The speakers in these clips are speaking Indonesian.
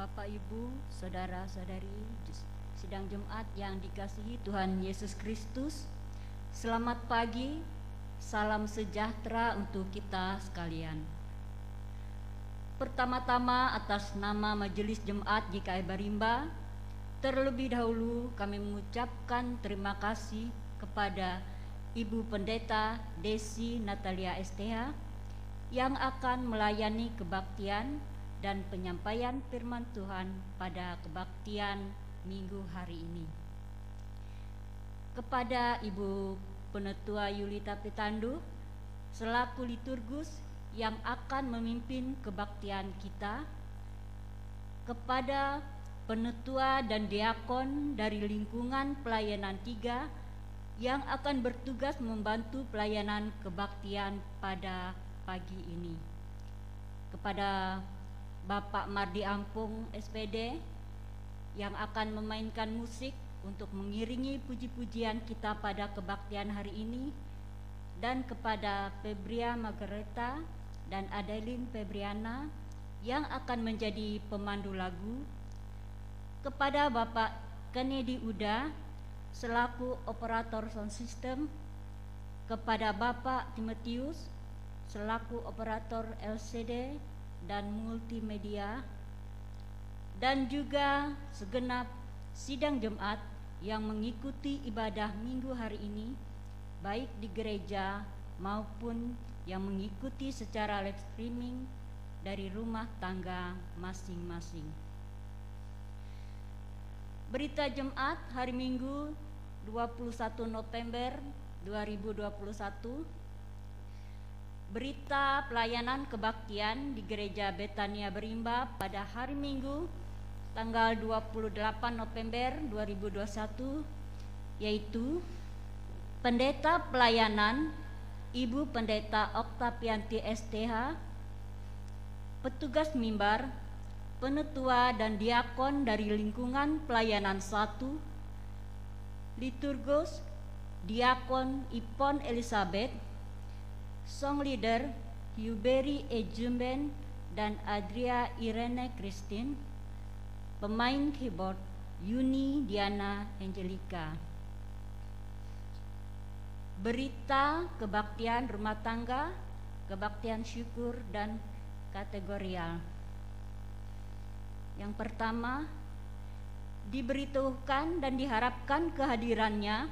Bapak, Ibu, Saudara-saudari sidang Jumat yang dikasihi Tuhan Yesus Kristus. Selamat pagi, salam sejahtera untuk kita sekalian. Pertama-tama atas nama Majelis Jemaat GKI Barimba, terlebih dahulu kami mengucapkan terima kasih kepada Ibu Pendeta Desi Natalia STH yang akan melayani kebaktian dan penyampaian firman Tuhan pada kebaktian minggu hari ini. Kepada Ibu Penetua Yulita Pitandu selaku liturgus yang akan memimpin kebaktian kita, kepada penetua dan diakon dari lingkungan pelayanan 3 yang akan bertugas membantu pelayanan kebaktian pada pagi ini, kepada Bapak Mardi Ampung SPD yang akan memainkan musik untuk mengiringi puji-pujian kita pada kebaktian hari ini, dan kepada Febria Margareta dan Adeline Febriana yang akan menjadi pemandu lagu, kepada Bapak Kennedy Uda selaku operator sound system, kepada Bapak Timotius selaku operator LCD dan multimedia, dan juga segenap sidang Jumat yang mengikuti ibadah minggu hari ini, baik di gereja maupun yang mengikuti secara live streaming dari rumah tangga masing-masing. Berita Jumat hari Minggu 21 November 2021. Berita pelayanan kebaktian di Gereja Betania Barimba pada hari Minggu tanggal 28 November 2021, yaitu Pendeta Pelayanan Ibu Pendeta Oktavianti STH, petugas mimbar, penetua dan diakon dari lingkungan pelayanan 1, liturgus diakon Ipon Elizabeth, song leader Huberi Ejumben dan Adria Irene Christine, pemain keyboard Yuni Diana Angelica. Berita kebaktian rumah tangga, kebaktian syukur dan kategorial. Yang pertama, diberitahukan dan diharapkan kehadirannya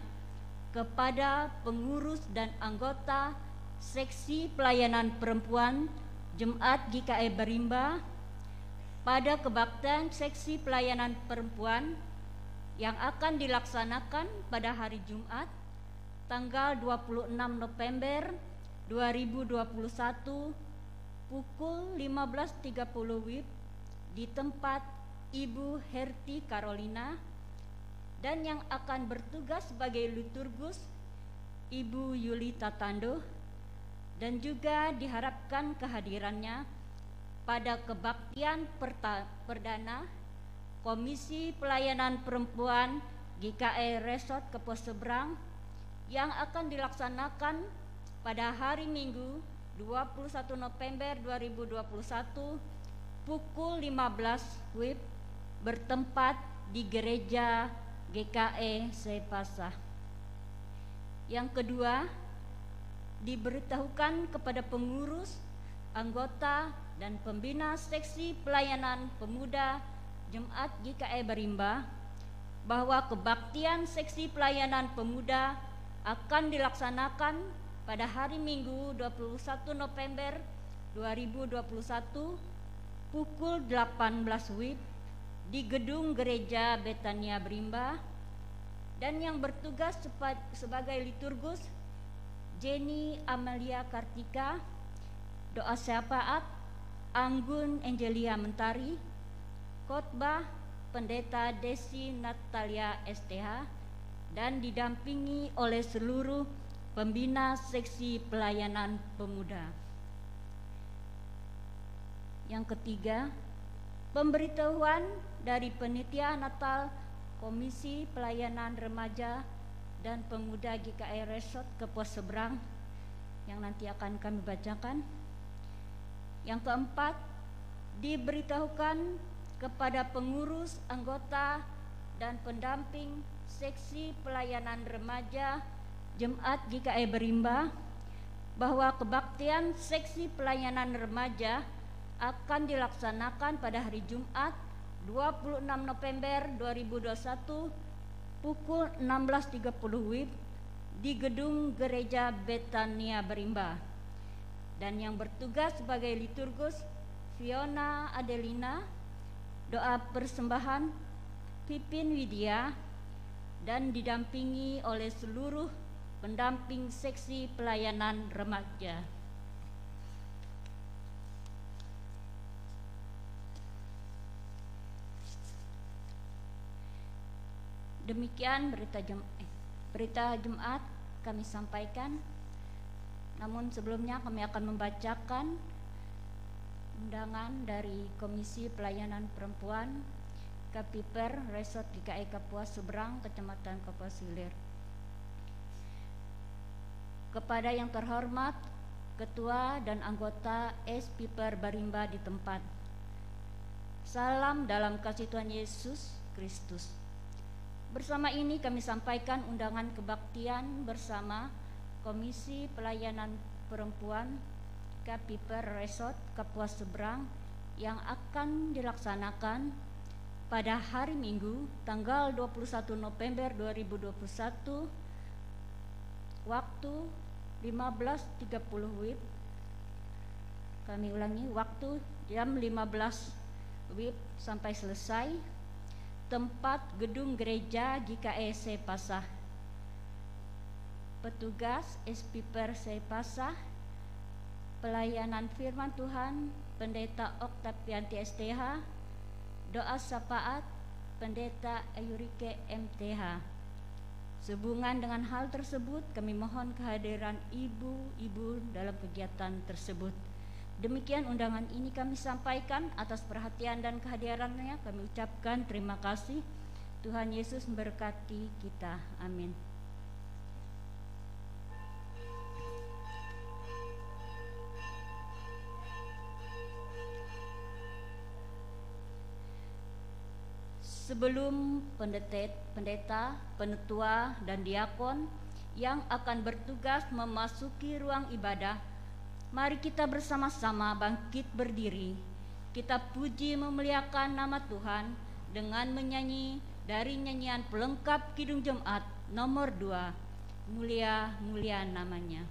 kepada pengurus dan anggota Seksi Pelayanan Perempuan Jemaat GKI Barimba pada kebaktian Seksi Pelayanan Perempuan yang akan dilaksanakan pada hari Jumat tanggal 26 November 2021 pukul 15.30 WIB di tempat Ibu Herti Carolina, dan yang akan bertugas sebagai liturgus Ibu Yulita Tando, dan juga diharapkan kehadirannya pada kebaktian perdana Komisi Pelayanan Perempuan GKI Resort Kepos Seberang yang akan dilaksanakan pada hari Minggu 21 November 2021 pukul 15 WIB bertempat di Gereja GKI Sepasah. Yang kedua, diberitahukan kepada pengurus, anggota, dan pembina Seksi Pelayanan Pemuda Jemaat GKI Barimba bahwa kebaktian Seksi Pelayanan Pemuda akan dilaksanakan pada hari Minggu 21 November 2021 pukul 18 WIB di gedung Gereja Betania Barimba, dan yang bertugas sebagai liturgus Jenny Amelia Kartika, doa syafaat Anggun Angelia Mentari, khotbah Pendeta Desi Natalia STH, dan didampingi oleh seluruh pembina Seksi Pelayanan Pemuda. Yang ketiga, pemberitahuan dari Panitia Natal Komisi Pelayanan Remaja dan Pemuda GKI Resort Kepos Seberang yang nanti akan kami bacakan. Yang keempat, diberitahukan kepada pengurus, anggota, dan pendamping Seksi Pelayanan Remaja Jemaat GKI Berimba bahwa kebaktian Seksi Pelayanan Remaja akan dilaksanakan pada hari Jumat 26 November 2021 pukul 16.30 WIB di Gedung Gereja Betania Berimba. Dan yang bertugas sebagai liturgus Fiona Adelina, doa persembahan Pipin Widya, dan didampingi oleh seluruh pendamping Seksi Pelayanan Remaja. Demikian berita Jumat kami sampaikan. Namun sebelumnya kami akan membacakan undangan dari Komisi Pelayanan Perempuan Kapiper Resort GKI Kapuas Seberang, Kecamatan Kapuas Hilir. Kepada yang terhormat Ketua dan anggota S-Piper Barimba di tempat, salam dalam kasih Tuhan Yesus Kristus. Bersama ini kami sampaikan undangan kebaktian bersama Komisi Pelayanan Perempuan Kapiper Resort Kapuas Seberang yang akan dilaksanakan pada hari Minggu tanggal 21 November 2021 waktu 15.30 WIB. Kami ulangi, waktu jam 15 WIB sampai selesai. Tempat Gedung Gereja GKI Sepasah. Petugas S-Piper Sepasah, pelayanan firman Tuhan Pendeta Oktavianti STH, doa syafaat Pendeta Ayurike MTH. Sehubungan dengan hal tersebut, kami mohon kehadiran ibu-ibu dalam kegiatan tersebut. Demikian undangan ini kami sampaikan. Atas perhatian dan kehadirannya kami ucapkan terima kasih. Tuhan Yesus memberkati kita. Amin. Sebelum pendeta, penetua, dan diakon yang akan bertugas memasuki ruang ibadah, mari kita bersama-sama bangkit berdiri. Kita puji memuliakan nama Tuhan dengan menyanyi dari nyanyian pelengkap Kidung Jemaat nomor 2, Mulia Mulia Namanya.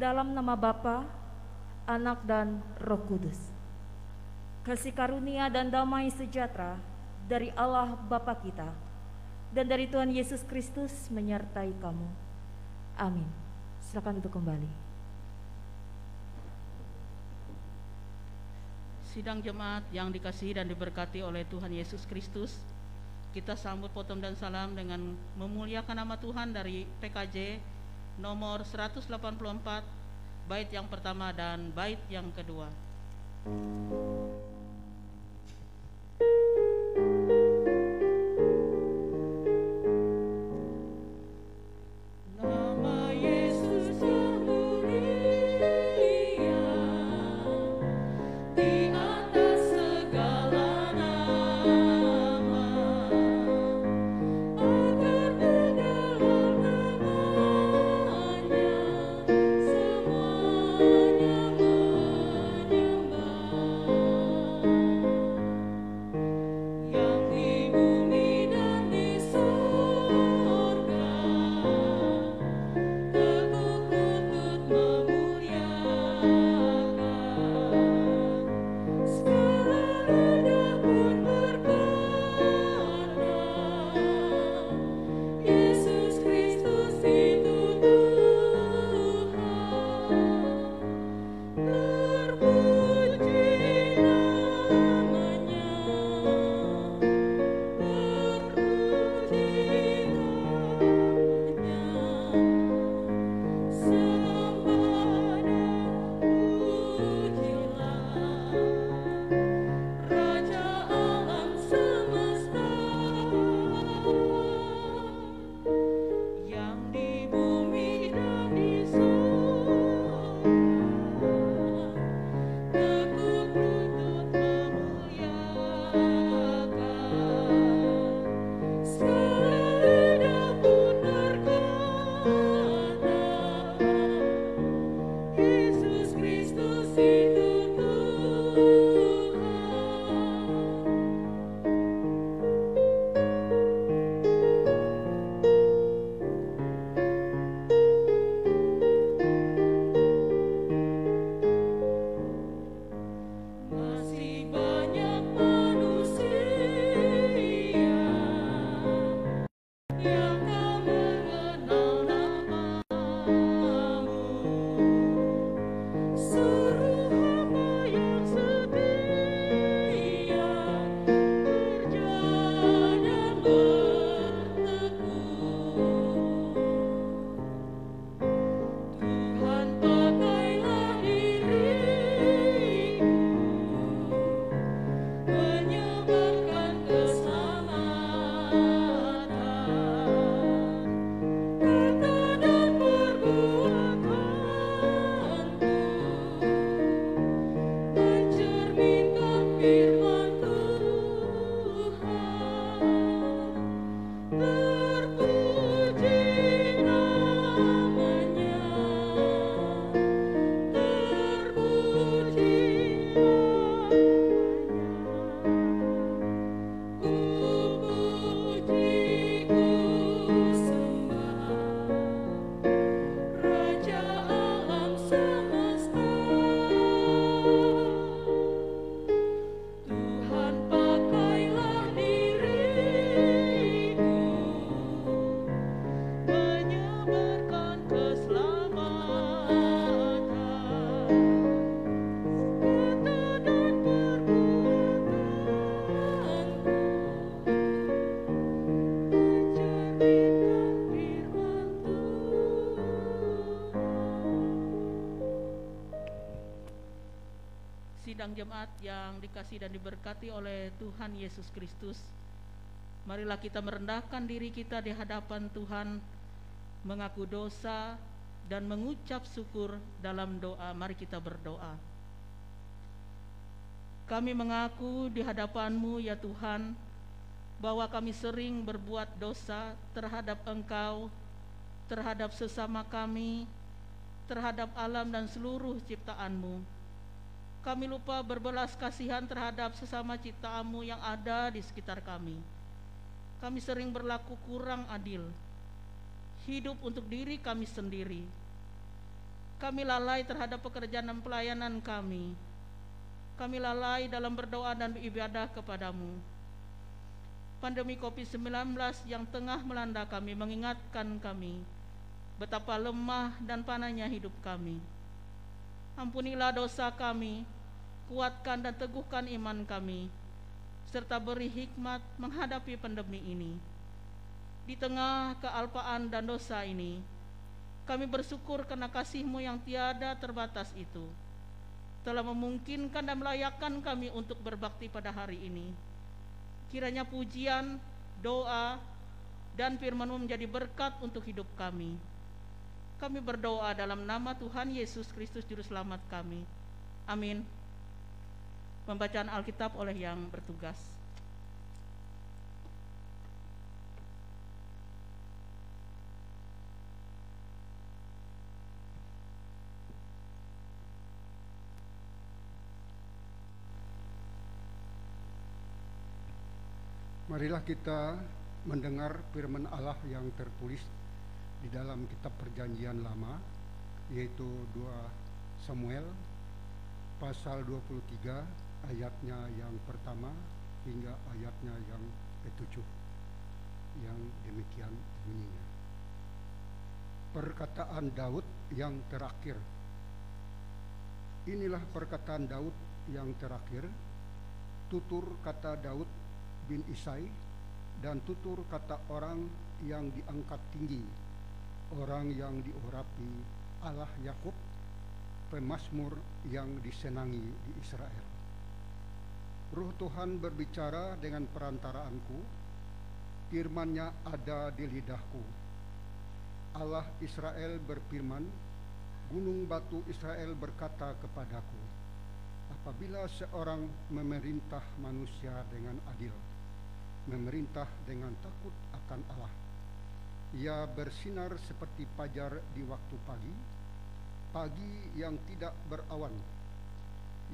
Dalam nama Bapa, Anak dan Roh Kudus. Kasih karunia dan damai sejahtera dari Allah Bapa kita dan dari Tuhan Yesus Kristus menyertai kamu. Amin. Silakan duduk kembali. Sidang jemaat yang dikasihi dan diberkati oleh Tuhan Yesus Kristus, kita sambut potong dan salam dengan memuliakan nama Tuhan dari PKJ nomor 184, bait yang pertama dan bait yang kedua. sidang jemaat yang dikasihi dan diberkati oleh Tuhan Yesus Kristus, marilah kita merendahkan diri kita di hadapan Tuhan, mengaku dosa dan mengucap syukur dalam doa. Mari kita berdoa. Kami mengaku di hadapan-Mu ya Tuhan, bahwa kami sering berbuat dosa terhadap Engkau, terhadap sesama kami, terhadap alam dan seluruh ciptaan-Mu. Kami lupa berbelas kasihan terhadap sesama ciptaan-Mu yang ada di sekitar kami. Kami sering berlaku kurang adil, hidup untuk diri kami sendiri. Kami lalai terhadap pekerjaan dan pelayanan kami. Kami lalai dalam berdoa dan beribadah kepadamu. Pandemi COVID-19 yang tengah melanda kami mengingatkan kami betapa lemah dan panahnya hidup kami. Ampunilah dosa kami, kuatkan dan teguhkan iman kami, serta beri hikmat menghadapi pandemi ini. Di tengah kealpaan dan dosa ini, kami bersyukur karena kasih-Mu yang tiada terbatas itu telah memungkinkan dan melayakkan kami untuk berbakti pada hari ini. Kiranya pujian, doa, dan firman-Mu menjadi berkat untuk hidup kami. Kami berdoa dalam nama Tuhan Yesus Kristus Juru Selamat kami. Amin. Pembacaan Alkitab oleh yang bertugas. Marilah kita mendengar firman Allah yang tertulis di dalam kitab Perjanjian Lama, yaitu 2 Samuel pasal 23 ayatnya yang pertama hingga ayatnya yang ke-7, yang demikian bunyinya. Perkataan Daud yang terakhir. Inilah perkataan Daud yang terakhir, tutur kata Daud bin Isai, dan tutur kata orang yang diangkat tinggi, orang yang diurapi Allah Yakub, pemazmur yang disenangi di Israel. Ruh Tuhan berbicara dengan perantaraanku, firman-Nya ada di lidahku. Allah Israel berfirman, gunung batu Israel berkata kepadaku, apabila seorang memerintah manusia dengan adil, memerintah dengan takut akan Allah, ia bersinar seperti fajar di waktu pagi, pagi yang tidak berawan,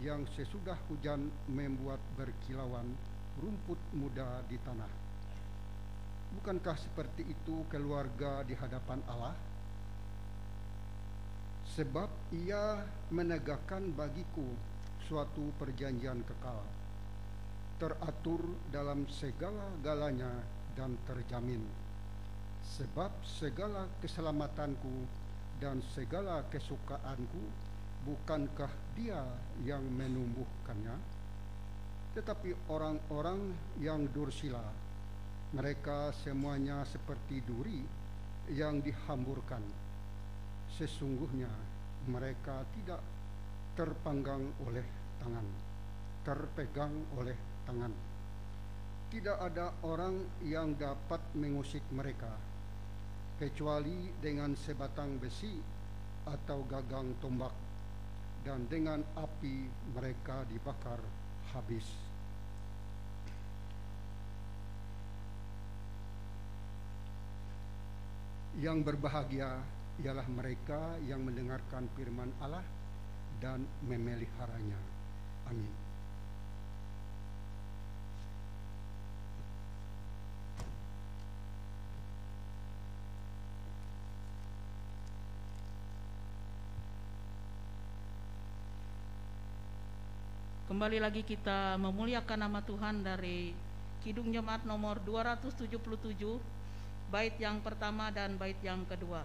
yang sesudah hujan membuat berkilauan rumput muda di tanah. Bukankah seperti itu keluarga di hadapan Allah? Sebab ia menegakkan bagiku suatu perjanjian kekal, teratur dalam segala-galanya dan terjamin. Sebab segala keselamatanku dan segala kesukaanku bukankah Dia yang menumbuhkannya? Tetapi orang-orang yang dursila, mereka semuanya seperti duri yang dihamburkan. Sesungguhnya mereka tidak terpegang oleh tangan. Tidak ada orang yang dapat mengusik mereka, kecuali dengan sebatang besi atau gagang tombak, dan dengan api mereka dibakar habis. Yang berbahagia ialah mereka yang mendengarkan firman Allah dan memeliharanya. Amin. Kembali lagi kita memuliakan nama Tuhan dari Kidung Jemaat nomor 277, bait yang pertama dan bait yang kedua.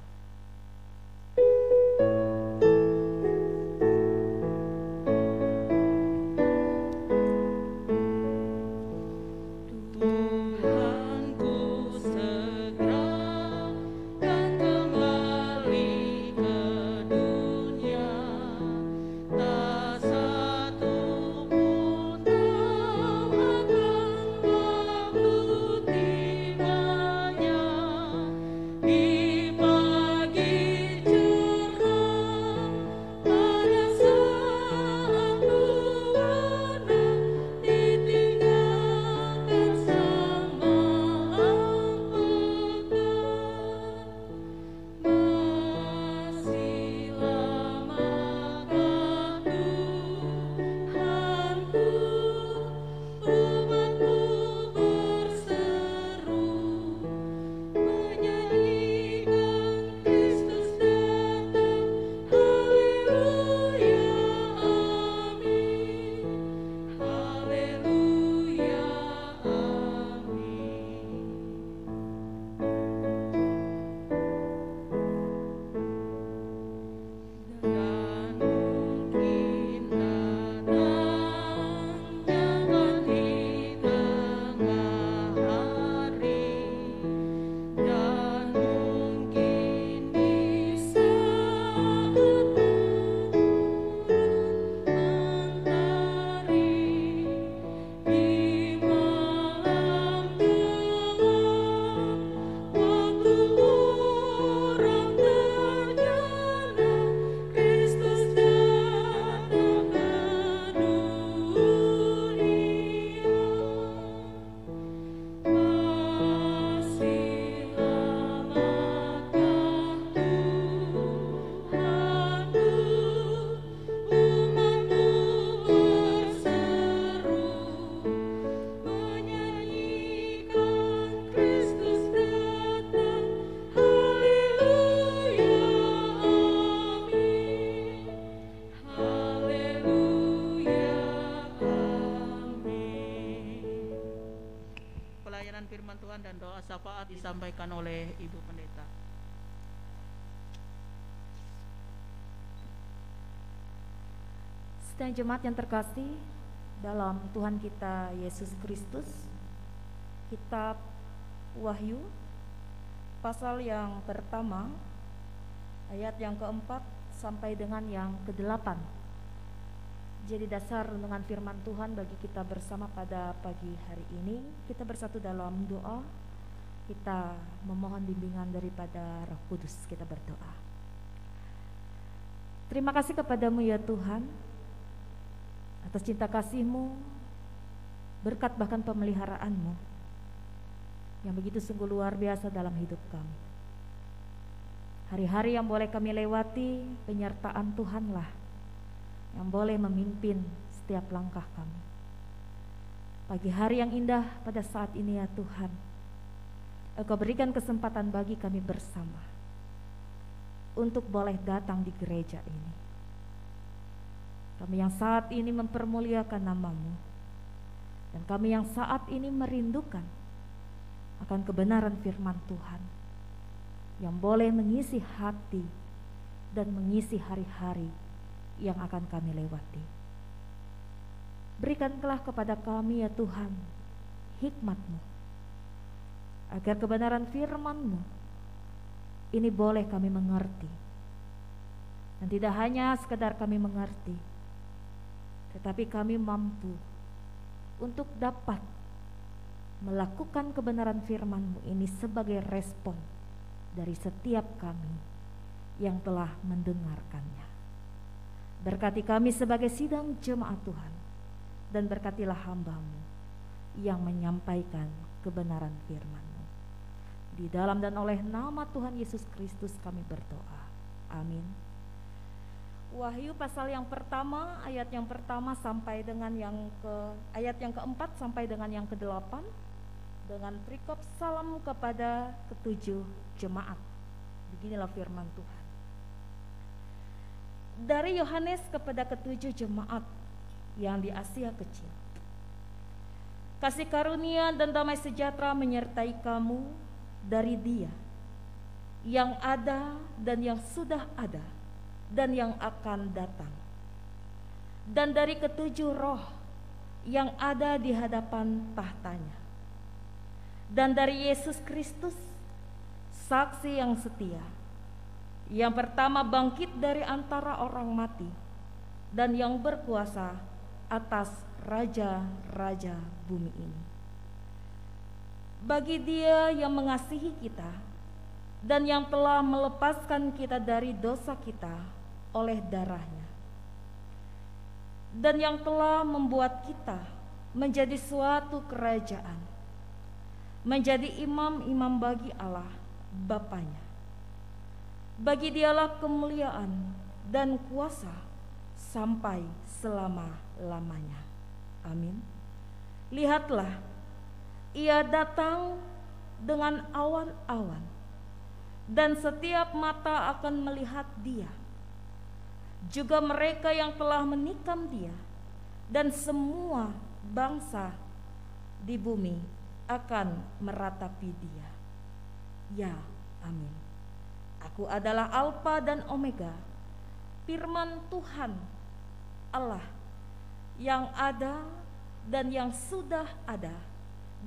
Satu dan doa syafaat disampaikan oleh Ibu Pendeta. Sidang jemaat yang terkasih dalam Tuhan kita Yesus Kristus, kitab Wahyu pasal yang pertama ayat yang keempat sampai dengan yang ke-8 jadi dasar renungan firman Tuhan bagi kita bersama pada pagi hari ini. Kita bersatu dalam doa, kita memohon bimbingan daripada Roh Kudus. Kita berdoa. Terima kasih kepadamu ya Tuhan atas cinta kasih-Mu, berkat bahkan pemeliharaanmu yang begitu sungguh luar biasa dalam hidup kami. Hari-hari yang boleh kami lewati, penyertaan Tuhanlah yang boleh memimpin setiap langkah kami. Pagi hari yang indah pada saat ini ya Tuhan, Engkau berikan kesempatan bagi kami bersama untuk boleh datang di gereja ini. Kami yang saat ini mempermuliakan nama-Mu, dan kami yang saat ini merindukan akan kebenaran firman Tuhan yang boleh mengisi hati dan mengisi hari-hari yang akan kami lewati. Berikanlah kepada kami ya Tuhan hikmat-Mu, agar kebenaran firman-Mu ini boleh kami mengerti, dan tidak hanya sekadar kami mengerti, tetapi kami mampu untuk dapat melakukan kebenaran firman-Mu ini sebagai respon dari setiap kami yang telah mendengarkannya. Berkati kami sebagai sidang jemaat Tuhan, dan berkatilah hamba-Mu yang menyampaikan kebenaran firman-Mu. Di dalam dan oleh nama Tuhan Yesus Kristus kami berdoa. Amin. Wahyu pasal yang pertama, ayat yang pertama sampai dengan ayat yang keempat sampai dengan yang ke-8, dengan perikop salam kepada ketujuh jemaat. Beginilah firman Tuhan. Dari Yohanes kepada ketujuh jemaat yang di Asia Kecil. Kasih karunia dan damai sejahtera menyertai kamu dari Dia yang ada dan yang sudah ada dan yang akan datang, dan dari ketujuh roh yang ada di hadapan tahtanya, dan dari Yesus Kristus, saksi yang setia, yang pertama bangkit dari antara orang mati dan yang berkuasa atas raja-raja bumi ini. Bagi Dia yang mengasihi kita dan yang telah melepaskan kita dari dosa kita oleh darahnya, dan yang telah membuat kita menjadi suatu kerajaan, menjadi imam-imam bagi Allah Bapanya. Bagi Dialah kemuliaan dan kuasa sampai selama-lamanya. Amin. Lihatlah, Ia datang dengan awan-awan, dan setiap mata akan melihat Dia, juga mereka yang telah menikam Dia, dan semua bangsa di bumi akan meratapi Dia. Ya, amin. Aku adalah Alfa dan Omega, firman Tuhan Allah yang ada dan yang sudah ada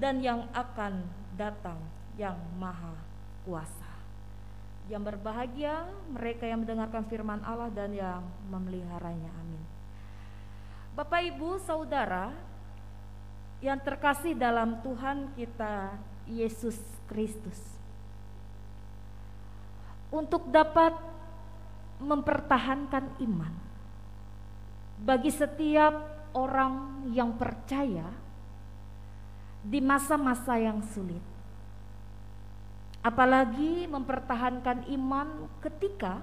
dan yang akan datang, yang maha kuasa. Yang berbahagia mereka yang mendengarkan firman Allah dan yang memeliharanya. Amin. Bapak, Ibu, Saudara yang terkasih dalam Tuhan kita Yesus Kristus, untuk dapat mempertahankan iman bagi setiap orang yang percaya di masa-masa yang sulit, apalagi mempertahankan iman ketika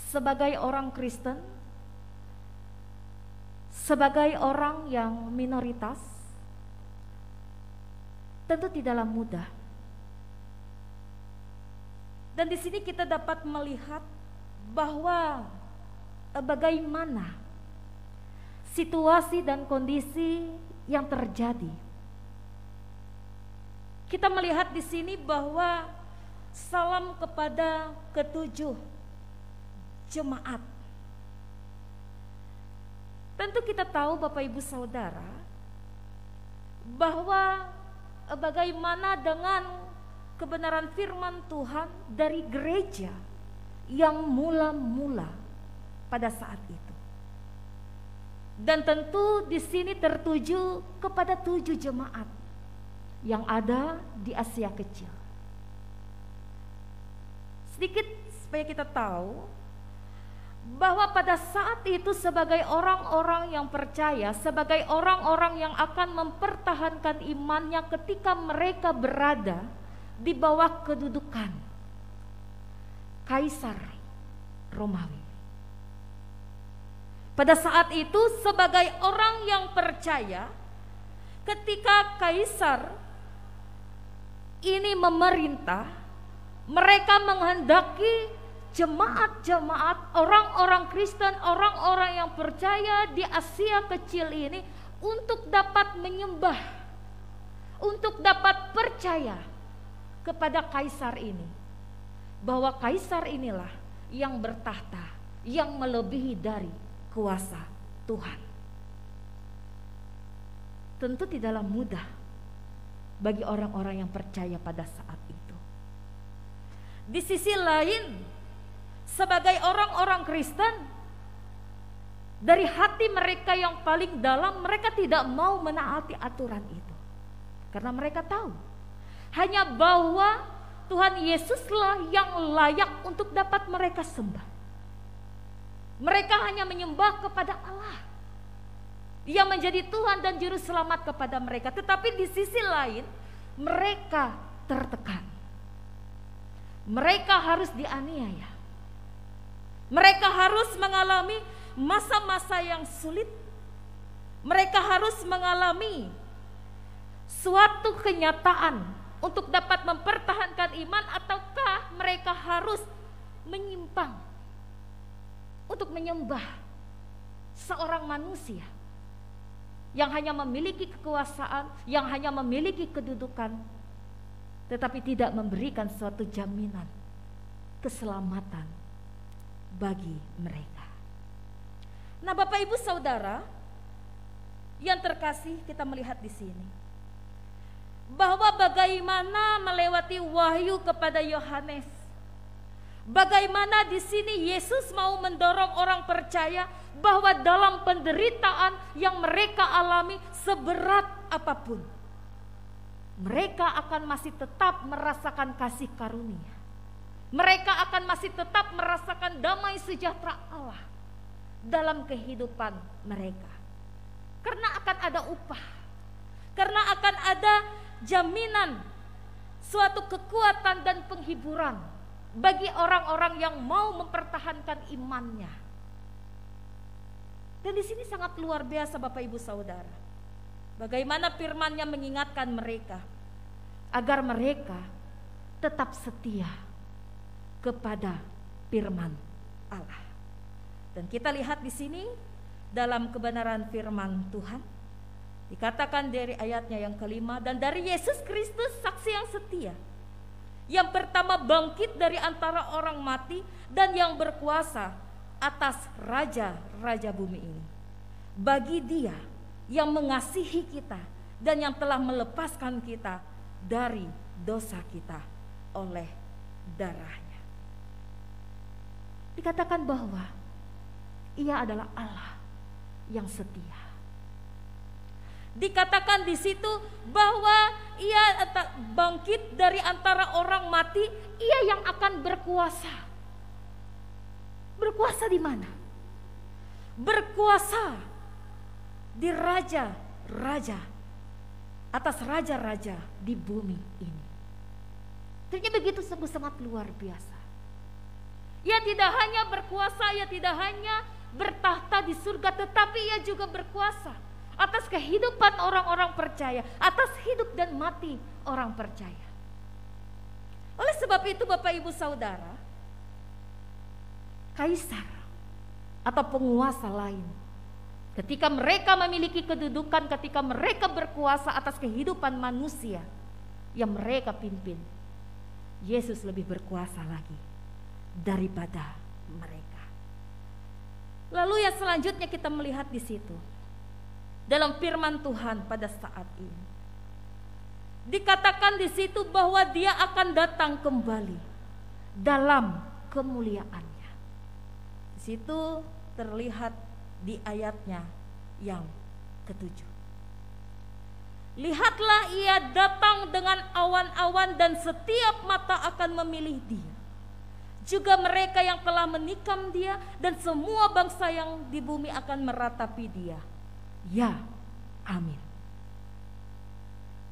sebagai orang Kristen, sebagai orang yang minoritas, tentu tidaklah mudah. Dan di sini kita dapat melihat bahwa bagaimana situasi dan kondisi yang terjadi kita melihat di sini bahwa salam kepada ketujuh jemaat. Tentu kita tahu Bapak Ibu Saudara bahwa bagaimana dengan kebenaran firman Tuhan dari gereja yang mula-mula pada saat itu. Dan tentu di sini tertuju kepada 7 jemaat yang ada di Asia Kecil. Sedikit supaya kita tahu bahwa pada saat itu sebagai orang-orang yang percaya, sebagai orang-orang yang akan mempertahankan imannya ketika mereka berada di bawah kedudukan Kaisar Romawi. Pada saat itu sebagai orang yang percaya, ketika Kaisar ini memerintah, mereka menghendaki jemaat-jemaat, orang-orang Kristen, orang-orang yang percaya di Asia Kecil ini untuk dapat menyembah, untuk dapat percaya kepada Kaisar ini, bahwa Kaisar inilah yang bertahta, yang melebihi dari kuasa Tuhan. Tentu tidaklah mudah bagi orang-orang yang percaya pada saat itu. Di sisi lain, sebagai orang-orang Kristen, dari hati mereka yang paling dalam, mereka tidak mau menaati aturan itu. Karena mereka tahu hanya bahwa Tuhan Yesuslah yang layak untuk dapat mereka sembah. Mereka hanya menyembah kepada Allah yang menjadi Tuhan dan Juru Selamat kepada mereka. Tetapi di sisi lain mereka tertekan. Mereka harus dianiaya. Mereka harus mengalami masa-masa yang sulit. Mereka harus mengalami suatu kenyataan untuk dapat mempertahankan iman, ataukah mereka harus menyimpang untuk menyembah seorang manusia yang hanya memiliki kekuasaan, yang hanya memiliki kedudukan, tetapi tidak memberikan suatu jaminan keselamatan bagi mereka. Nah, Bapak Ibu Saudara yang terkasih, kita melihat di sini bahwa bagaimana melewati wahyu kepada Yohanes, bagaimana di sini Yesus mau mendorong orang percaya bahwa dalam penderitaan yang mereka alami seberat apapun, mereka akan masih tetap merasakan kasih karunia. Mereka akan masih tetap merasakan damai sejahtera Allah dalam kehidupan mereka. Karena akan ada upah, karena akan ada jaminan suatu kekuatan dan penghiburan bagi orang-orang yang mau mempertahankan imannya. Dan di sini sangat luar biasa Bapak Ibu Saudara, bagaimana firman-Nya mengingatkan mereka agar mereka tetap setia kepada firman Allah. Dan kita lihat di sini dalam kebenaran firman Tuhan, dikatakan dari ayatnya yang kelima, dan dari Yesus Kristus saksi yang setia, yang pertama bangkit dari antara orang mati dan yang berkuasa atas raja-raja bumi ini. Bagi Dia yang mengasihi kita dan yang telah melepaskan kita dari dosa kita oleh darahnya. Dikatakan bahwa Ia adalah Allah yang setia. Dikatakan di situ bahwa Ia bangkit dari antara orang mati, Ia yang akan berkuasa. Berkuasa di mana? Berkuasa di raja-raja, atas raja-raja di bumi ini. Ternyata begitu sungguh sangat luar biasa. Ia tidak hanya berkuasa, Ia tidak hanya bertahta di surga, tetapi Ia juga berkuasa atas kehidupan orang-orang percaya, atas hidup dan mati orang percaya. Oleh sebab itu Bapak Ibu Saudara, kaisar atau penguasa lain, ketika mereka memiliki kedudukan, ketika mereka berkuasa atas kehidupan manusia, yang mereka pimpin, Yesus lebih berkuasa lagi daripada mereka. Lalu yang selanjutnya kita melihat di situ, dalam firman Tuhan pada saat ini, dikatakan di situ bahwa Dia akan datang kembali dalam kemuliaannya. Di situ terlihat di ayatnya yang ketujuh. Lihatlah, Ia datang dengan awan-awan dan setiap mata akan memilih Dia. Juga mereka yang telah menikam Dia dan semua bangsa yang di bumi akan meratapi Dia. Ya, amin.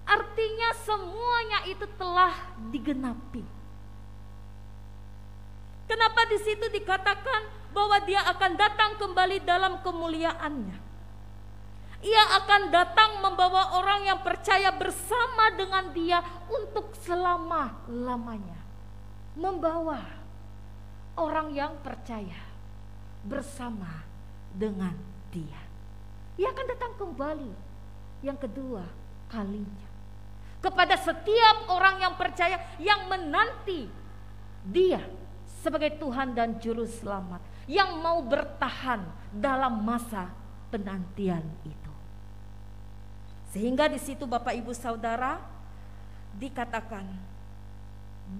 Artinya semuanya itu telah digenapi. Kenapa di situ dikatakan bahwa Dia akan datang kembali dalam kemuliaannya? Ia akan datang membawa orang yang percaya bersama dengan Dia untuk selama-lamanya. Membawa orang yang percaya bersama dengan Dia. Ia akan datang kembali yang kedua kalinya kepada setiap orang yang percaya, yang menanti Dia sebagai Tuhan dan Juru Selamat, yang mau bertahan dalam masa penantian itu. Sehingga di situ Bapak Ibu Saudara dikatakan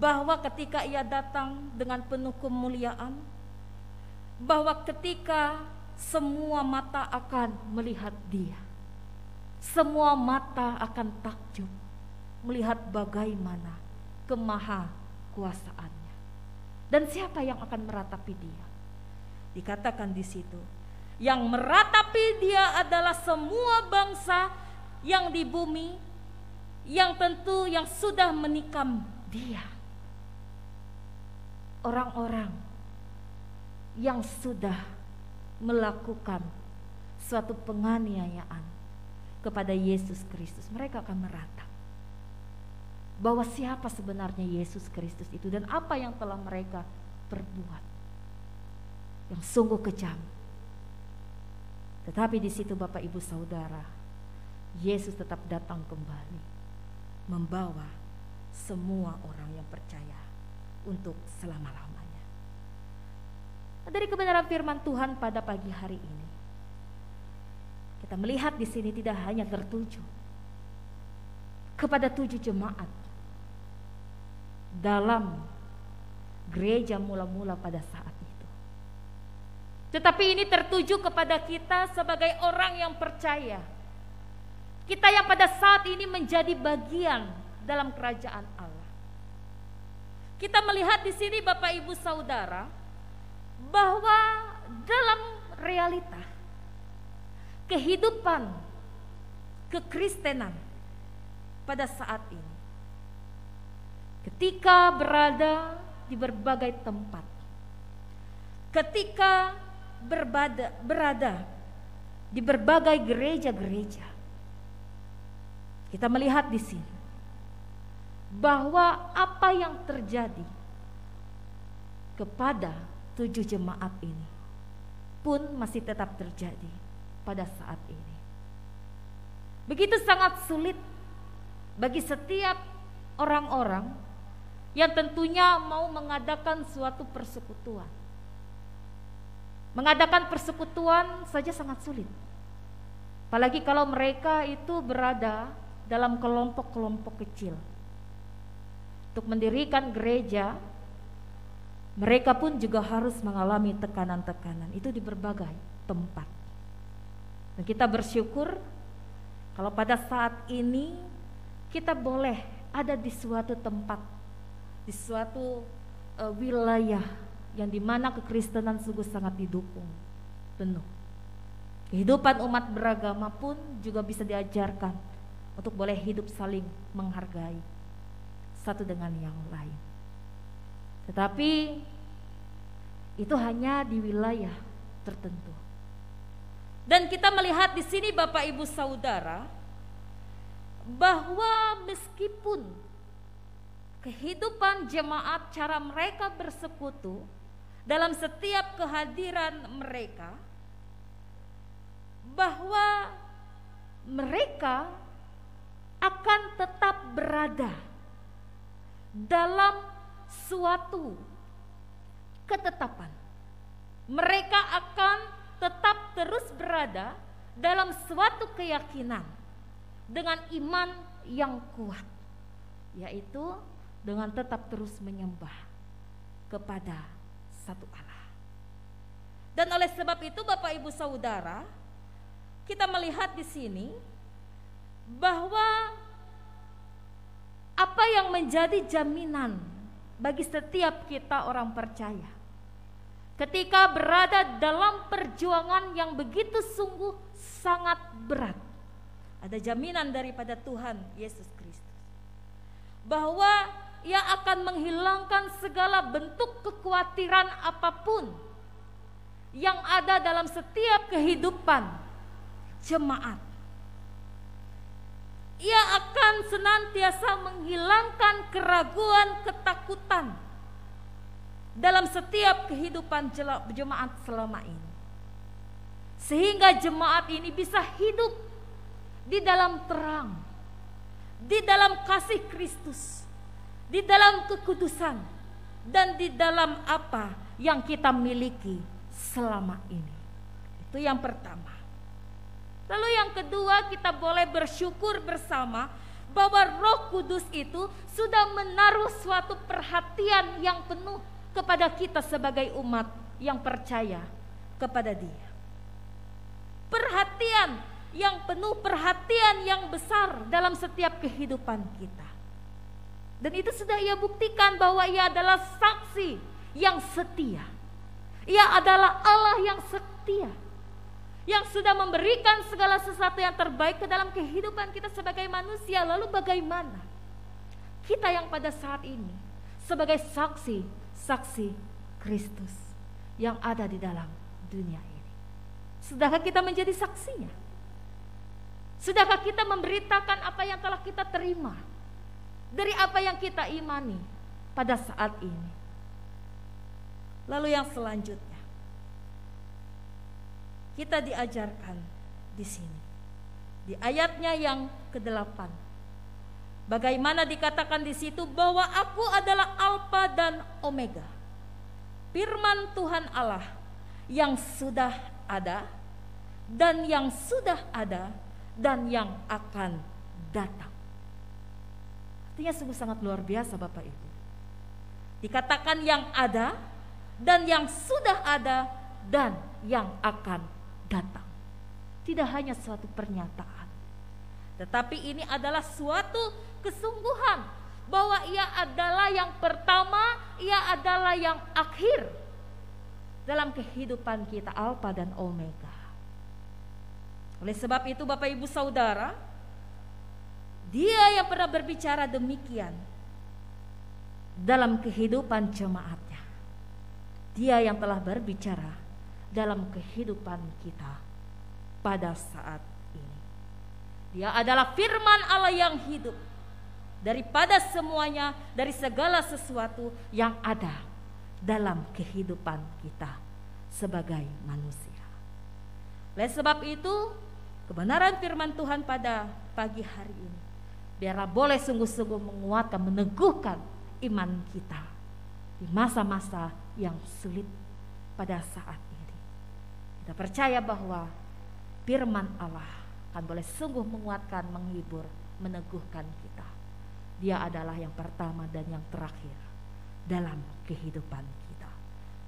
bahwa ketika Ia datang dengan penuh kemuliaan, bahwa ketika semua mata akan melihat Dia, semua mata akan takjub melihat bagaimana kemahakuasaannya. Dan siapa yang akan meratapi Dia? Dikatakan di situ, yang meratapi Dia adalah semua bangsa yang di bumi, yang tentu yang sudah menikam Dia. Orang-orang yang sudah melakukan suatu penganiayaan kepada Yesus Kristus, mereka akan meratap bahwa siapa sebenarnya Yesus Kristus itu dan apa yang telah mereka perbuat yang sungguh kejam. Tetapi di situ Bapak Ibu Saudara, Yesus tetap datang kembali membawa semua orang yang percaya untuk selama-lamanya. Dari kebenaran firman Tuhan pada pagi hari ini, kita melihat di sini tidak hanya tertuju kepada 7 jemaat dalam gereja mula-mula pada saat itu, tetapi ini tertuju kepada kita sebagai orang yang percaya. Kita yang pada saat ini menjadi bagian dalam kerajaan Allah. Kita melihat di sini Bapak Ibu Saudara bahwa dalam realita kehidupan kekristenan pada saat ini, ketika berada di berbagai tempat, ketika berada di berbagai gereja-gereja, kita melihat di sini bahwa apa yang terjadi kepada 7 jemaat ini pun masih tetap terjadi pada saat ini. Begitu sangat sulit bagi setiap orang-orang yang tentunya mau mengadakan suatu persekutuan. Mengadakan persekutuan saja sangat sulit. Apalagi kalau mereka itu berada dalam kelompok-kelompok kecil. Untuk mendirikan gereja, mereka pun juga harus mengalami tekanan-tekanan itu di berbagai tempat. Dan kita bersyukur kalau pada saat ini kita boleh ada di suatu tempat, di suatu wilayah yang dimana kekristenan sungguh sangat didukung penuh. Kehidupan umat beragama pun juga bisa diajarkan untuk boleh hidup saling menghargai satu dengan yang lain. Tetapi itu hanya di wilayah tertentu. Dan kita melihat di sini Bapak Ibu Saudara bahwa meskipun kehidupan jemaat, cara mereka bersekutu dalam setiap kehadiran mereka, bahwa mereka akan tetap berada dalam suatu ketetapan. Mereka akan tetap terus berada dalam suatu keyakinan dengan iman yang kuat, yaitu dengan tetap terus menyembah kepada satu Allah. Dan oleh sebab itu Bapak Ibu Saudara, kita melihat di sini bahwa apa yang menjadi jaminan bagi setiap kita orang percaya ketika berada dalam perjuangan yang begitu sungguh sangat berat, ada jaminan daripada Tuhan Yesus Kristus bahwa Ia akan menghilangkan segala bentuk kekhawatiran apapun yang ada dalam setiap kehidupan jemaat. Ia akan senantiasa menghilangkan keraguan, ketakutan dalam setiap kehidupan jemaat selama ini, sehingga jemaat ini bisa hidup di dalam terang, di dalam kasih Kristus, di dalam kekudusan, dan di dalam apa yang kita miliki selama ini. Itu yang pertama. Lalu yang kedua, kita boleh bersyukur bersama bahwa Roh Kudus itu sudah menaruh suatu perhatian yang penuh kepada kita sebagai umat yang percaya kepada Dia. Perhatian yang penuh, perhatian yang besar dalam setiap kehidupan kita. Dan itu sudah Ia buktikan bahwa Ia adalah saksi yang setia. Ia adalah Allah yang setia, yang sudah memberikan segala sesuatu yang terbaik ke dalam kehidupan kita sebagai manusia. Lalu bagaimana kita yang pada saat ini sebagai saksi Kristus yang ada di dalam dunia ini? Sudahkah kita menjadi saksinya? Sudahkah kita memberitakan apa yang telah kita terima dari apa yang kita imani pada saat ini? Lalu yang selanjutnya, kita diajarkan di sini, di ayatnya yang ke-8, bagaimana dikatakan di situ bahwa Aku adalah Alfa dan Omega, firman Tuhan Allah yang sudah ada dan yang sudah ada dan yang akan datang. Artinya sungguh sangat luar biasa Bapak Ibu. Dikatakan yang ada dan yang sudah ada dan yang akan datang. Tidak hanya suatu pernyataan, tetapi ini adalah suatu kesungguhan bahwa Ia adalah yang pertama, Ia adalah yang akhir dalam kehidupan kita, Alfa dan Omega. Oleh sebab itu Bapak Ibu Saudara, Dia yang pernah berbicara demikian dalam kehidupan jemaatnya. Dia yang telah berbicara dalam kehidupan kita pada saat ini. Dia adalah firman Allah yang hidup daripada semuanya, dari segala sesuatu yang ada dalam kehidupan kita sebagai manusia. Oleh sebab itu, kebenaran firman Tuhan pada pagi hari ini biarlah boleh sungguh-sungguh menguatkan, meneguhkan iman kita di masa-masa yang sulit pada saat ini. Kita percaya bahwa firman Allah akan boleh sungguh menguatkan, menghibur, meneguhkan kita. Dia adalah yang pertama dan yang terakhir dalam kehidupan kita.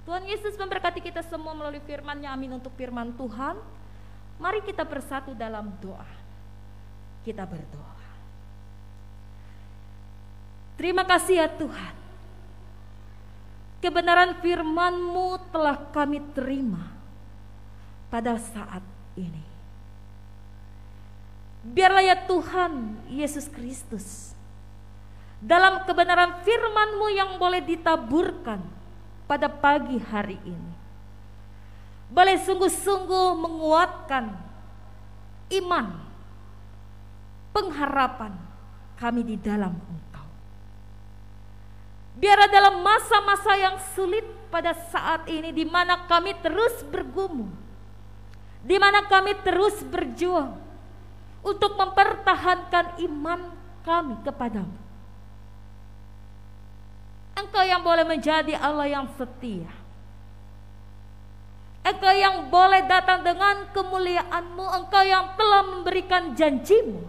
Tuhan Yesus memberkati kita semua melalui firman-Nya. Amin untuk firman Tuhan. Mari kita bersatu dalam doa. Kita berdoa. Terima kasih ya Tuhan. Kebenaran firman-Mu telah kami terima pada saat ini. Biarlah ya Tuhan Yesus Kristus, dalam kebenaran firman-Mu yang boleh ditaburkan pada pagi hari ini, boleh sungguh-sungguh menguatkan iman, pengharapan kami di dalam Engkau. Biarlah dalam masa-masa yang sulit pada saat ini, di mana kami terus bergumul, di mana kami terus berjuang untuk mempertahankan iman kami kepadamu. Engkau yang boleh menjadi Allah yang setia. Engkau yang boleh datang dengan kemuliaan-Mu. Engkau yang telah memberikan janji-Mu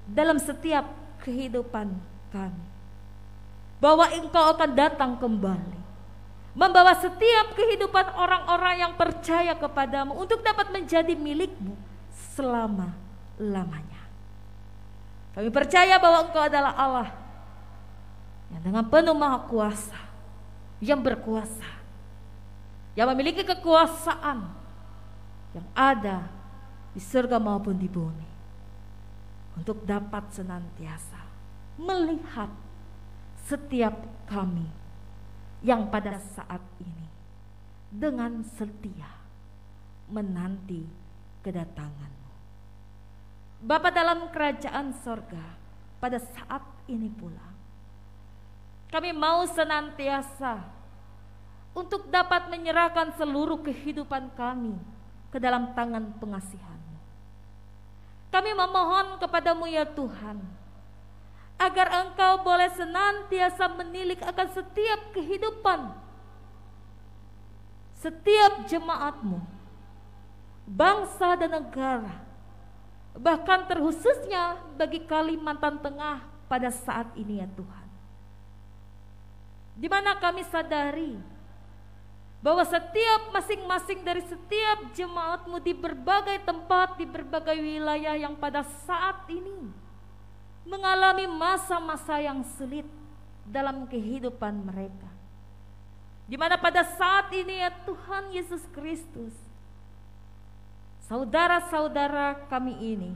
dalam setiap kehidupan kami, bahwa Engkau akan datang kembali, membawa setiap kehidupan orang-orang yang percaya kepadamu untuk dapat menjadi milik-Mu selama-lamanya. Kami percaya bahwa Engkau adalah Allah yang dengan penuh maha kuasa, yang berkuasa, yang memiliki kekuasaan yang ada di surga maupun di bumi, untuk dapat senantiasa melihat setiap kami yang pada saat ini dengan setia menanti kedatangan-Mu. Bapa dalam kerajaan sorga, pada saat ini pula kami mau senantiasa untuk dapat menyerahkan seluruh kehidupan kami ke dalam tangan pengasihan-Mu. Kami memohon kepadamu ya Tuhan, agar Engkau boleh senantiasa menilik akan setiap kehidupan, setiap jemaat-Mu, bangsa dan negara, bahkan terkhususnya bagi Kalimantan Tengah pada saat ini ya Tuhan, di mana kami sadari bahwa setiap masing-masing dari setiap jemaat-Mu di berbagai tempat, di berbagai wilayah yang pada saat ini mengalami masa-masa yang sulit dalam kehidupan mereka, di mana pada saat ini ya Tuhan Yesus Kristus, saudara-saudara kami ini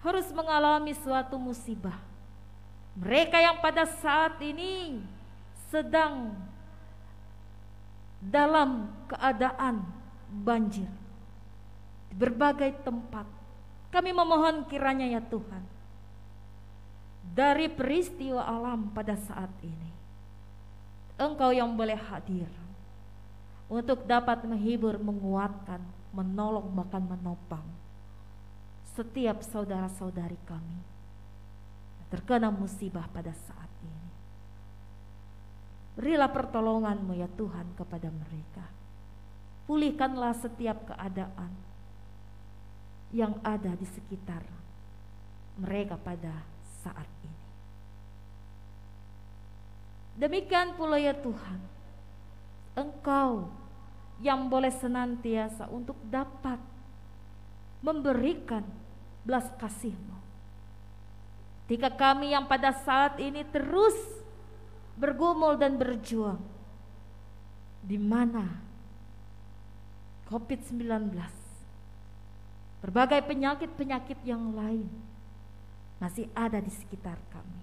harus mengalami suatu musibah. Mereka yang pada saat ini sedang dalam keadaan banjir di berbagai tempat, kami memohon kiranya ya Tuhan, dari peristiwa alam pada saat ini, Engkau yang boleh hadir untuk dapat menghibur, menguatkan, menolong, bahkan menopang setiap saudara-saudari kami yang terkena musibah pada saat ini. Berilah pertolongan-Mu ya Tuhan kepada mereka. Pulihkanlah setiap keadaan yang ada di sekitar mereka pada saat ini. Demikian pula ya Tuhan, Engkau yang boleh senantiasa untuk dapat memberikan belas kasih-Mu. Ketika kami yang pada saat ini terus bergumul dan berjuang, di mana COVID-19, berbagai penyakit-penyakit yang lain masih ada di sekitar kami.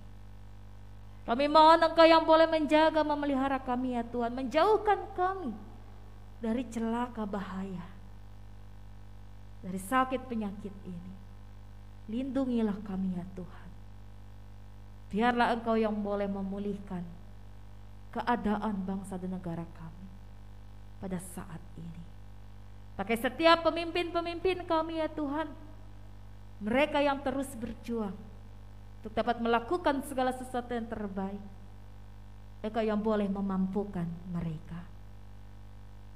Kami mohon Engkau yang boleh menjaga, memelihara kami ya Tuhan, menjauhkan kami dari celaka bahaya, dari sakit penyakit ini. Lindungilah kami ya Tuhan. Biarlah Engkau yang boleh memulihkan keadaan bangsa dan negara kami pada saat ini. Pakai setiap pemimpin-pemimpin kami ya Tuhan, mereka yang terus berjuang untuk dapat melakukan segala sesuatu yang terbaik. Engkau yang boleh memampukan mereka.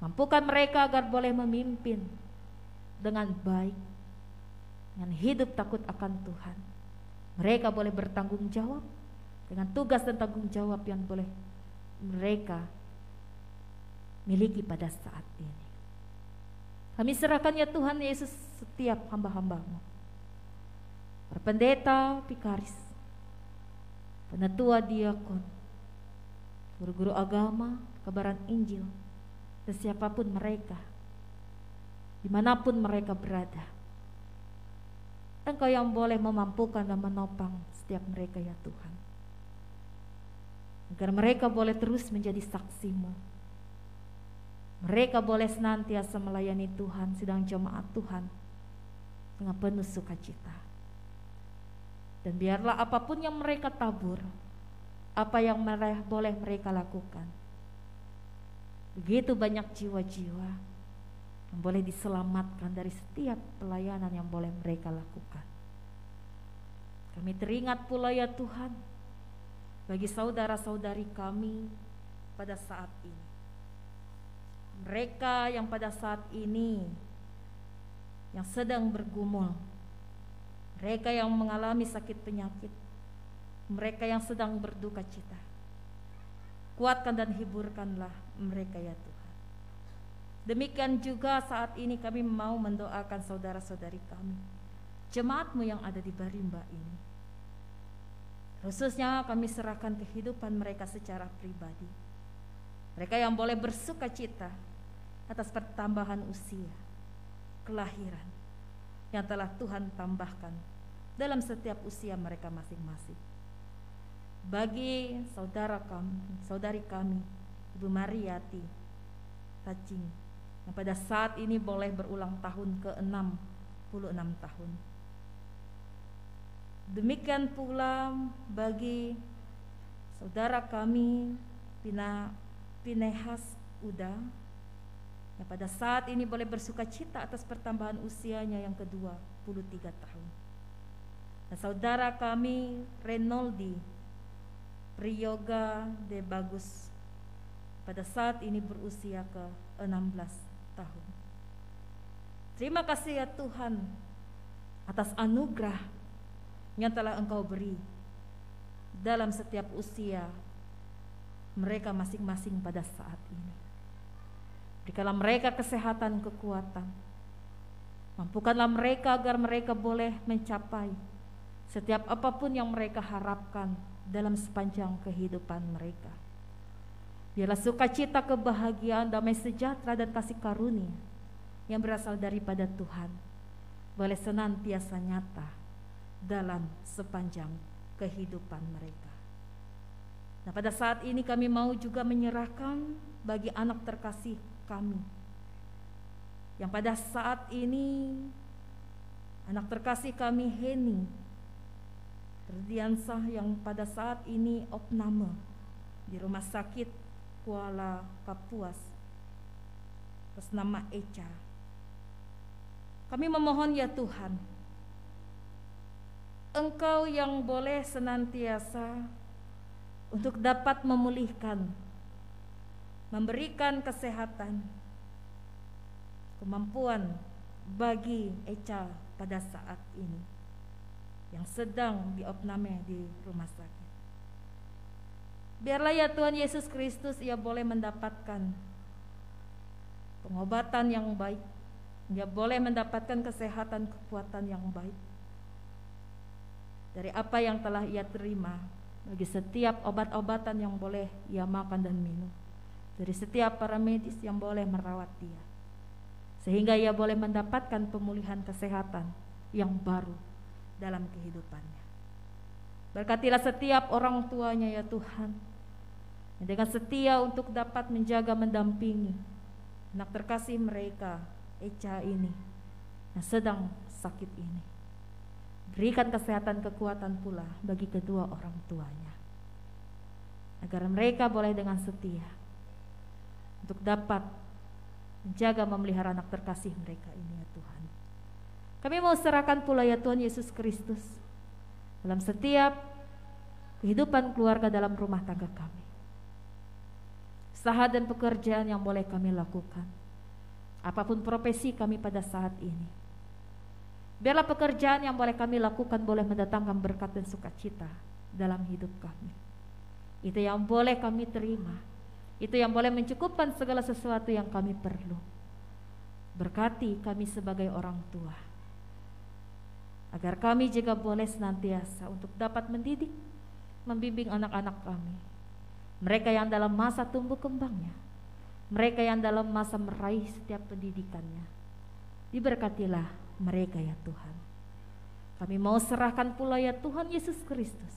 Mampukan mereka agar boleh memimpin dengan baik, dengan hidup takut akan Tuhan. Mereka boleh bertanggung jawab dengan tugas dan tanggung jawab yang boleh mereka miliki pada saat ini. Kami serahkan ya Tuhan Yesus setiap hamba-hamba-Mu, pendeta, vikaris, penatua, diakon, guru-guru agama, kebenaran Injil, dan siapapun mereka, dimanapun mereka berada. Engkau yang boleh memampukan dan menopang setiap mereka ya Tuhan, agar mereka boleh terus menjadi saksi-Mu. Mereka boleh senantiasa melayani Tuhan, sedang jemaat Tuhan dengan penuh sukacita. Dan biarlah apapun yang mereka tabur, apa yang boleh mereka lakukan, begitu banyak jiwa-jiwa yang boleh diselamatkan dari setiap pelayanan yang boleh mereka lakukan. Kami teringat pula ya Tuhan, bagi saudara-saudari kami pada saat ini. Mereka yang pada saat ini yang sedang bergumul, mereka yang mengalami sakit penyakit, mereka yang sedang berduka cita, kuatkan dan hiburkanlah mereka ya Tuhan. Demikian juga saat ini kami mau mendoakan saudara-saudari kami, jemaat-Mu yang ada di Barimba ini. Khususnya kami serahkan kehidupan mereka secara pribadi. Mereka yang boleh bersuka cita atas pertambahan usia, kelahiran yang telah Tuhan tambahkan dalam setiap usia mereka masing-masing. Bagi saudari kami, Ibu Mariati Tacing, yang pada saat ini boleh berulang tahun ke-66 tahun. Demikian pula bagi saudara kami Pinehas Uda, yang pada saat ini boleh bersuka cita atas pertambahan usianya yang ke-23 tahun. Dan saudara kami Renoldi Priyoga de Bagus, pada saat ini berusia ke-16 tahun. Terima kasih ya Tuhan atas anugerah yang telah Engkau beri dalam setiap usia mereka masing-masing pada saat ini. Berikanlah mereka kesehatan, kekuatan. Mampukanlah mereka agar mereka boleh mencapai setiap apapun yang mereka harapkan dalam sepanjang kehidupan mereka. Biarlah sukacita, kebahagiaan, damai sejahtera dan kasih karunia yang berasal daripada Tuhan boleh senantiasa nyata dalam sepanjang kehidupan mereka. Nah, pada saat ini kami mau juga menyerahkan bagi anak terkasih kami, yang pada saat ini anak terkasih kami Heni Terdiansah, yang pada saat ini opname di Rumah Sakit Kuala Kapuas atas nama Echa. Kami memohon ya Tuhan, Engkau yang boleh senantiasa untuk dapat memulihkan, memberikan kesehatan, kemampuan bagi Echa pada saat ini yang sedang diopname di rumah sakit. Biarlah ya Tuhan Yesus Kristus, ia boleh mendapatkan pengobatan yang baik, ia boleh mendapatkan kesehatan, kekuatan yang baik dari apa yang telah ia terima, bagi setiap obat-obatan yang boleh ia makan dan minum, dari setiap para medis yang boleh merawat dia, sehingga ia boleh mendapatkan pemulihan kesehatan yang baru dalam kehidupannya. Berkatilah setiap orang tuanya ya Tuhan, yang dengan setia untuk dapat menjaga, mendampingi anak terkasih mereka Echa ini yang sedang sakit ini. Berikan kesehatan, kekuatan pula bagi kedua orang tuanya, agar mereka boleh dengan setia untuk dapat menjaga, memelihara anak terkasih mereka ini ya Tuhan. Kami mau serahkan pula ya Tuhan Yesus Kristus dalam setiap kehidupan keluarga dalam rumah tangga kami, usaha dan pekerjaan yang boleh kami lakukan, apapun profesi kami pada saat ini. Biarlah pekerjaan yang boleh kami lakukan boleh mendatangkan berkat dan sukacita dalam hidup kami. Itu yang boleh kami terima, itu yang boleh mencukupkan segala sesuatu yang kami perlu. Berkati kami sebagai orang tua, agar kami juga boleh senantiasa untuk dapat mendidik, membimbing anak-anak kami, mereka yang dalam masa tumbuh kembangnya, mereka yang dalam masa meraih setiap pendidikannya. Diberkatilah mereka ya Tuhan. Kami mau serahkan pula ya Tuhan Yesus Kristus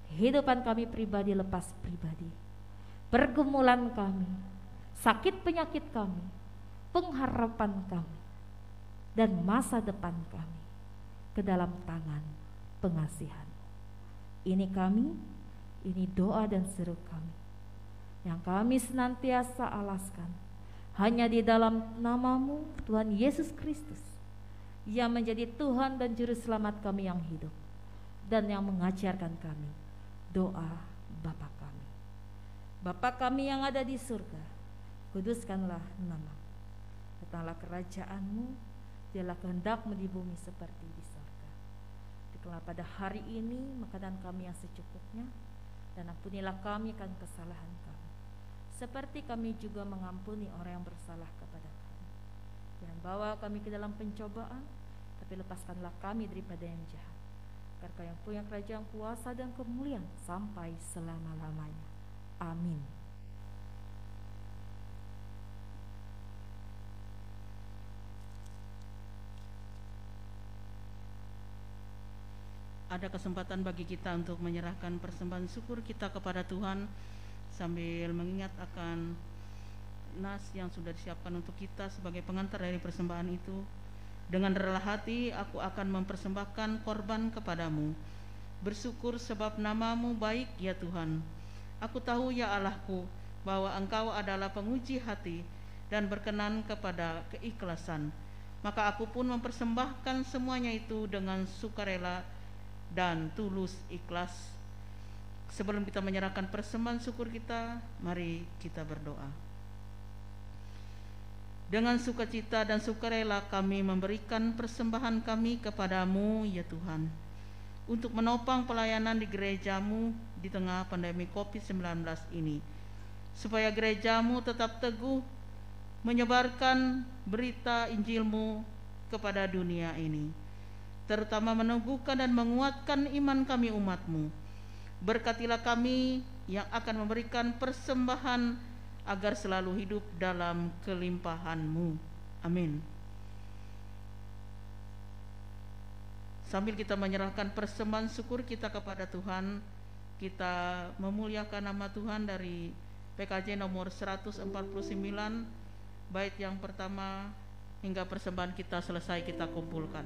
kehidupan kami pribadi lepas pribadi, pergumulan kami, sakit penyakit kami, pengharapan kami, dan masa depan kami ke dalam tangan pengasihan. Ini kami, ini doa dan seru kami yang kami senantiasa alaskan hanya di dalam nama-Mu Tuhan Yesus Kristus, yang menjadi Tuhan dan Juru Selamat kami yang hidup dan yang mengajarkan kami doa Bapa kami. Bapa kami yang ada di surga, kuduskanlah nama. Datanglah kerajaan-Mu, jadilah kehendak-Mu di bumi seperti di surga. Berikanlah pada hari ini makanan kami yang secukupnya, dan ampunilah kami akan kesalahan kami, seperti kami juga mengampuni orang yang bersalah kepada kami. Jangan bawa kami ke dalam pencobaan, tapi lepaskanlah kami daripada yang jahat. Karena Kau yang punya kerajaan, kuasa, dan kemuliaan sampai selama-lamanya. Amin. Ada kesempatan bagi kita untuk menyerahkan persembahan syukur kita kepada Tuhan sambil mengingat akan nas yang sudah disiapkan untuk kita sebagai pengantar dari persembahan itu. Dengan rela hati aku akan mempersembahkan korban kepadamu, bersyukur sebab nama-Mu baik ya Tuhan. Aku tahu ya Allahku bahwa Engkau adalah penguji hati dan berkenan kepada keikhlasan. Maka aku pun mempersembahkan semuanya itu dengan sukarela dan tulus ikhlas. Sebelum kita menyerahkan persembahan syukur kita, mari kita berdoa. Dengan sukacita dan sukarela kami memberikan persembahan kami kepadamu ya Tuhan, untuk menopang pelayanan di gereja-Mu di tengah pandemi COVID-19 ini, supaya gereja-Mu tetap teguh menyebarkan berita Injil-Mu kepada dunia ini, terutama meneguhkan dan menguatkan iman kami umat-Mu. Berkatilah kami yang akan memberikan persembahan agar selalu hidup dalam kelimpahan-Mu. Amin. Sambil kita menyerahkan persembahan syukur kita kepada Tuhan, kita memuliakan nama Tuhan dari PKJ nomor 149, bait yang pertama hingga persembahan kita selesai kita kumpulkan.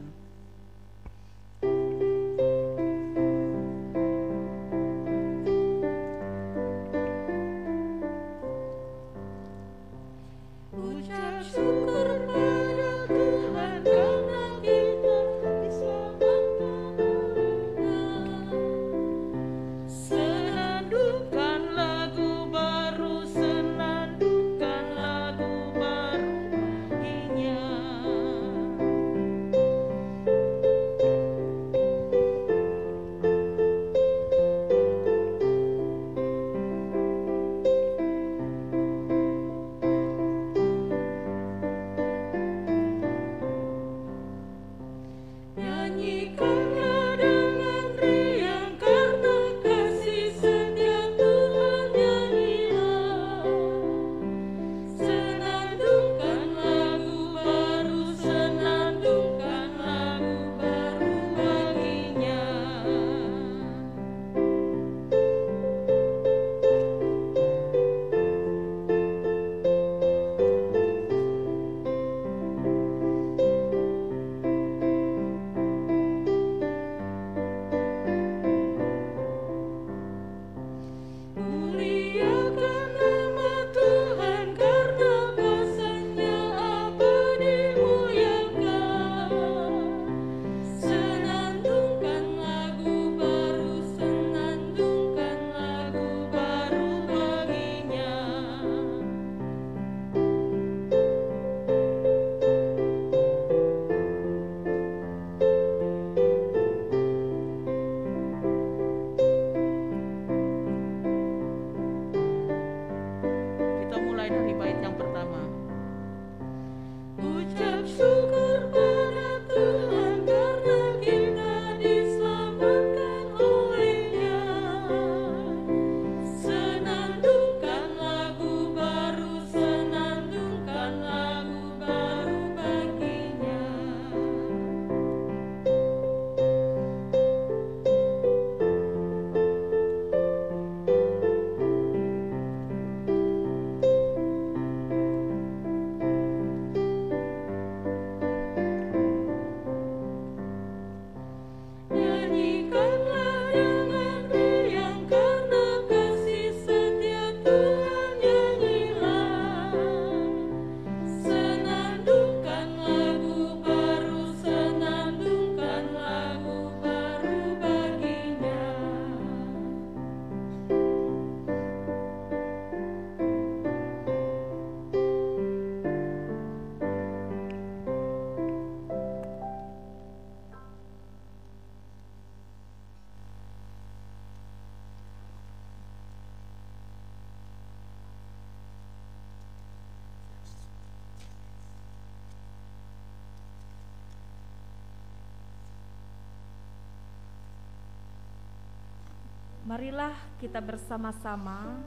Marilah kita bersama-sama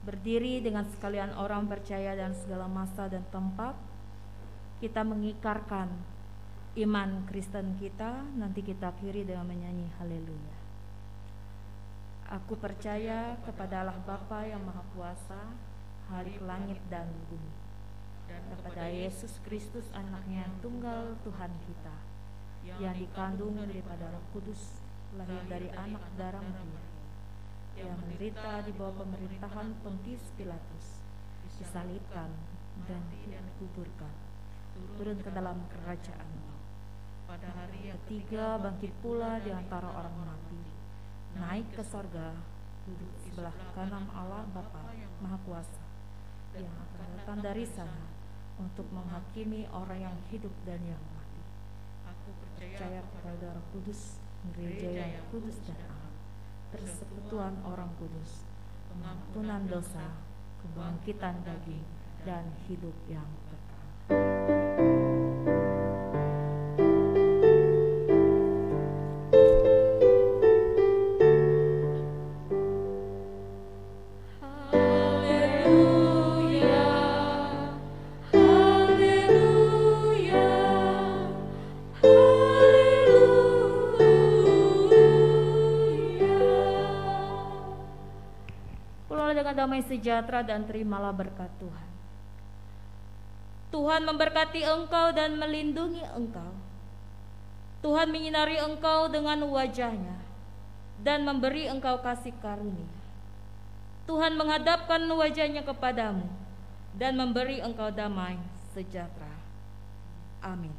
berdiri dengan sekalian orang percaya dan segala masa dan tempat. Kita mengikarkan iman Kristen kita, nanti kita akhiri dengan menyanyi haleluya. Aku percaya kepada Allah Bapa yang Maha Kuasa, Khalik langit dan bumi, dan kepada Yesus Kristus anaknya yang tunggal Tuhan kita, yang dikandung daripada Roh Kudus, lahir dari anak darah Maria, yang menderita di bawah pemerintahan Pontius Pilatus, disalibkan dan dikuburkan, turun ke dalam kerajaan Allah. Pada hari yang ketiga bangkit pula di antara orang mati, naik ke sorga, duduk di sebelah kanan Allah Bapa Maha Kuasa, yang akan datang dari sana untuk menghakimi orang yang hidup dan yang mati. Aku percaya kepada Roh Kudus, gereja yang kudus dan am, persekutuan orang kudus, pengampunan dosa, kebangkitan daging, dan hidup yang kekal. Damai sejahtera dan terimalah berkat Tuhan. Tuhan memberkati engkau dan melindungi engkau. Tuhan menyinari engkau dengan wajah-Nya dan memberi engkau kasih karunia. Tuhan menghadapkan wajah-Nya kepadamu dan memberi engkau damai sejahtera. Amin.